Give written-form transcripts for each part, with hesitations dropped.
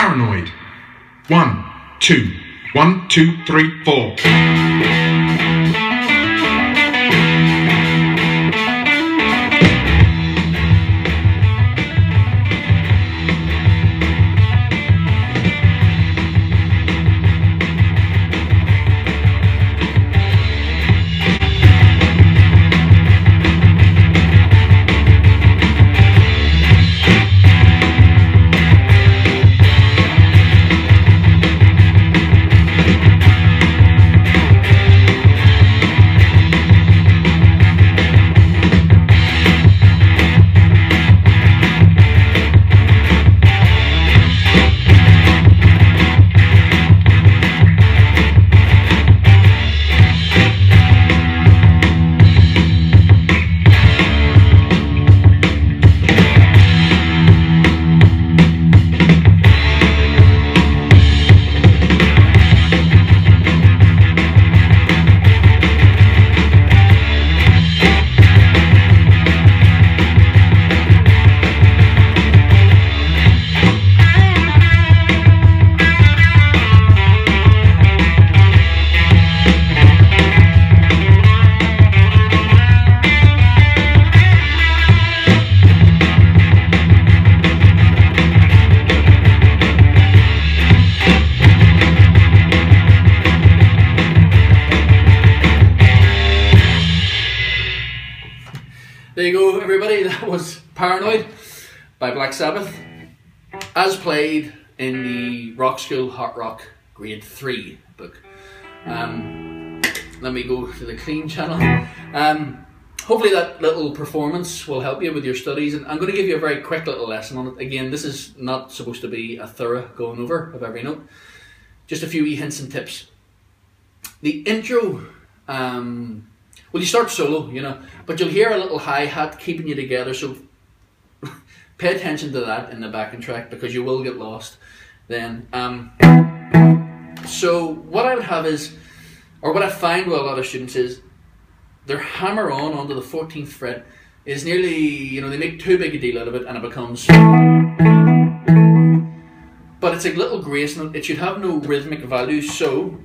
Paranoid. 1, 2, 1, 2, 3, 4. There you go, everybody. That was Paranoid by Black Sabbath, as played in the Rockschool Hot Rock Grade 3 book. Let me go to the clean channel. Hopefully that little performance will help you with your studies, and I'm going to give you a very quick little lesson on it. Again, this is not supposed to be a thorough going over of every note. Just a few wee hints and tips. The intro, well, you start solo, you know, but you'll hear a little hi-hat keeping you together, so pay attention to that in the backing track because you will get lost then. So what I would have is, or what I find with a lot of students is, their hammer on onto the 14th fret is nearly, you know, they make too big a deal out of it and it becomes, but it's a little grace note. It should have no rhythmic value, so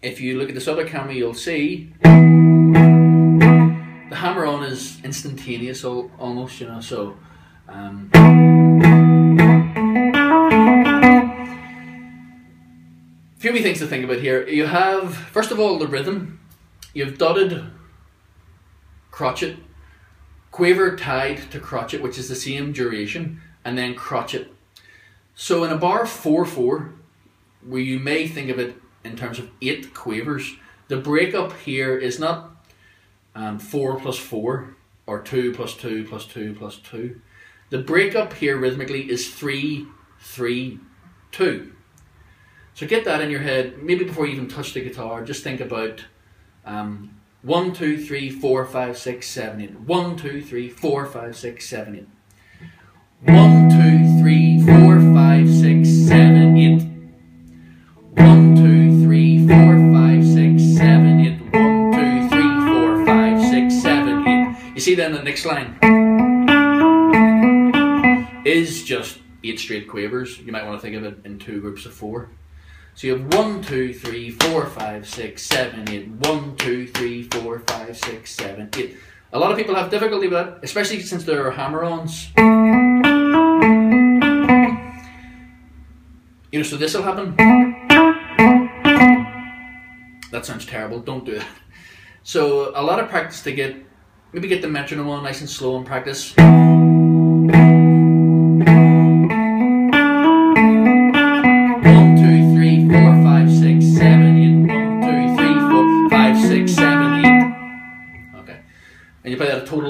if you look at this other camera, you'll see the hammer on is instantaneous, almost, you know. So few wee things to think about here. You have, first of all, the rhythm. You've dotted crotchet, quaver tied to crotchet, which is the same duration, and then crotchet. So in a bar 4/4, where you may think of it in terms of 8 quavers, the breakup here is not 4 plus 4 or 2 plus 2 plus 2 plus 2. The breakup here rhythmically is 3, 3, 2. So get that in your head. Maybe before you even touch the guitar, just think about 1, 2, 3, 4, 5, 6, 7, 8. 1, 2, 3, 4, 5, 6, 7, 8. 1, 2, 3, 4, 5, 6, 7, 8. 1, 2, 3, 4, 5, 6, 7, 8. 1, 2, 3, 4, 5, 6, 7, 8. You see then the next line is just 8 straight quavers. You might want to think of it in 2 groups of 4. So you have 1, 2, 3, 4, 5, 6, 7, 8. 1, 2, 3, 4, 5, 6, 7, 8. A lot of people have difficulty with that, especially since there are hammer-ons. You know, so this will happen. That sounds terrible. Don't do that. So a lot of practice to maybe get the metronome on nice and slow and practice.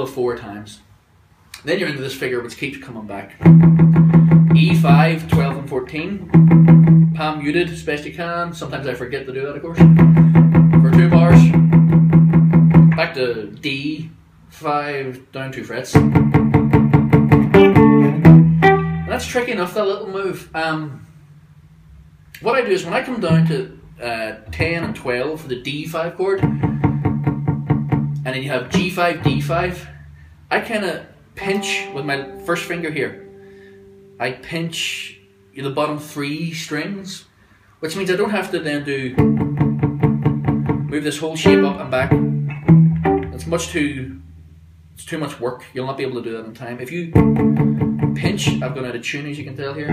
4 times. Then you're into this figure which keeps coming back. E5, 12 and 14. Palm muted as best you can. Sometimes I forget to do that, of course. For 2 bars. Back to D5, down 2 frets. And that's tricky enough, that little move. What I do is when I come down to 10 and 12 for the D5 chord, and then you have G5, D5, I kind of pinch with my first finger here. I pinch the bottom 3 strings, which means I don't have to then move this whole shape up and back. It's too much work. You'll not be able to do that in time. If you pinch, I've gone out of tune as you can tell here.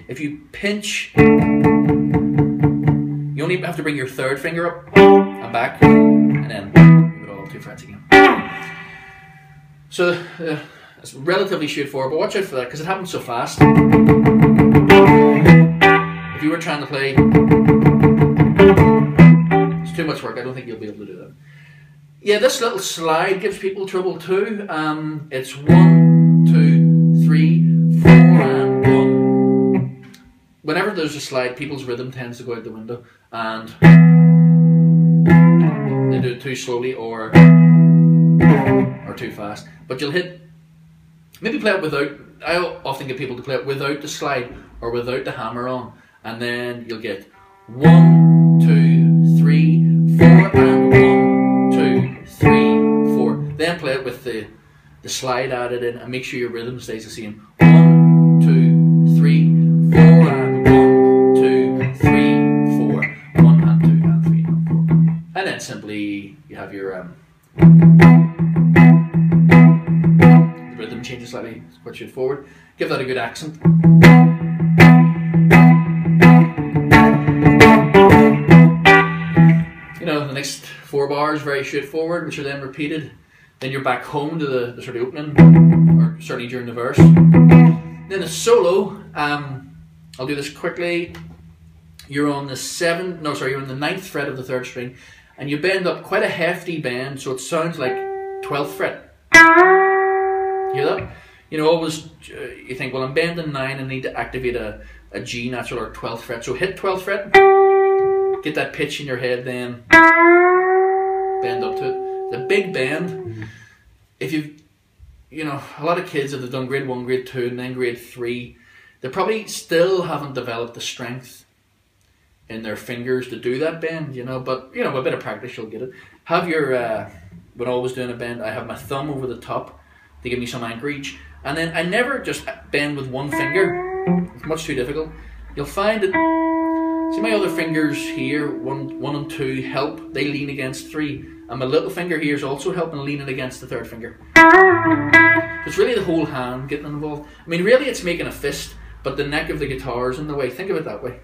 If you pinch, you only have to bring your 3rd finger up and back, and then move it all 2 frets again. So it's relatively straightforward, but watch out for that because it happens so fast. If you were trying to play, it's too much work. I don't think you'll be able to do that. Yeah, this little slide gives people trouble too. It's 1, 2, 3, 4, and 1. Whenever there's a slide, people's rhythm tends to go out the window, and they do it too slowly or too fast. But you'll hit, maybe play it without. I often get people to play it without the slide or without the hammer on, and then you'll get 1, 2, 3, 4, and 1, 2, 3, 4. Then play it with the slide added in, and make sure your rhythm stays the same. 1, 2, 3, 4, and 1, 2, 3, 4. 1 and 2 and 3 and 4. And then simply you have your the rhythm changes slightly. It's quite straightforward. Give that a good accent. You know, the next 4 bars very straightforward, which are then repeated. Then you're back home to the sort of opening, or certainly during the verse. Then the solo, I'll do this quickly. You're on the 9th fret of the 3rd string, and you bend up quite a hefty bend, so it sounds like 12th fret. Hear that? You know, always you think, well, I'm bending 9 and need to activate a G natural or 12th fret. So hit 12th fret, get that pitch in your head, then bend up to it. The big bend, if you know, a lot of kids, if they've done grade 1, grade 2, and then grade 3, they probably still haven't developed the strength in their fingers to do that bend, you know, but, you know, with a bit of practice, you'll get it. Have your, when I was doing a bend, I have my thumb over the top to give me some anchorage, and then I never just bend with one finger. It's much too difficult. You'll find that, see my other fingers here, 1 and 2 help, they lean against 3, and my little finger here is also helping leaning against the 3rd finger. It's really the whole hand getting involved. I mean, really it's making a fist, but the neck of the guitar is in the way. Think of it that way.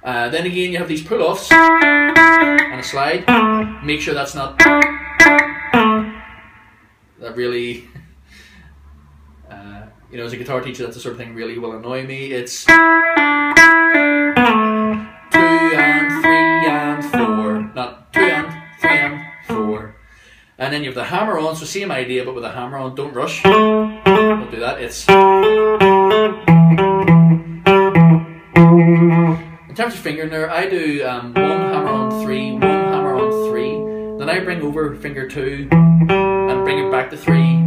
Then again, you have these pull-offs and a slide. Make sure that's not, that really, you know, as a guitar teacher, that's the sort of thing really will annoy me. It's 2 and 3 and 4, not 2 and 3 and 4. And then you have the hammer on, so same idea, but with a hammer on. Don't rush. Don't do that. It's, in terms of fingering there, I do 1 hammer on 3, 1 hammer on 3. Then I bring over finger 2 and bring it back to 3.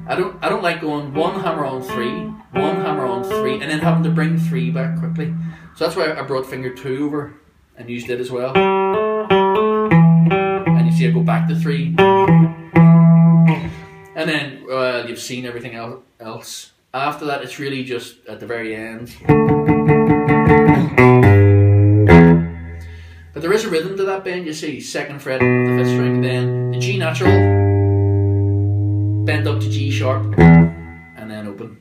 I don't like going 1 hammer on 3, 1 hammer on 3, and then having to bring 3 back quickly. So that's why I brought finger 2 over and used it as well. And you see I go back to 3. And then you've seen everything else. After that, it's really just at the very end. But there is a rhythm to that bend, you see, 2nd fret of the 5th string, then the G natural, bend up to G sharp, and then open.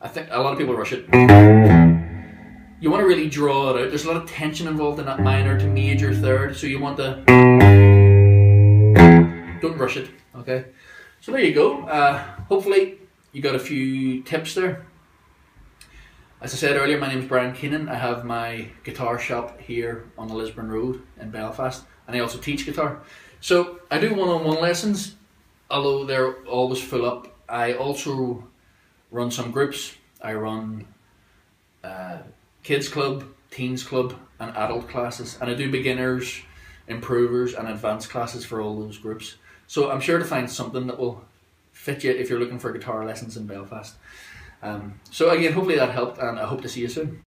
I think a lot of people rush it. You want to really draw it out. There's a lot of tension involved in that minor to major 3rd, so you want to, don't rush it, okay? So there you go. Hopefully you got a few tips there. As I said earlier, my name is Brian Keenan. I have my guitar shop here on the Lisburn Road in Belfast, and I also teach guitar. So I do one-on-one lessons, although they're always full up. I also run some groups. I run kids club, teens club, and adult classes, and I do beginners, improvers, and advanced classes for all those groups. So I'm sure to find something that will fit you if you're looking for guitar lessons in Belfast. So again, hopefully that helped, and I hope to see you soon.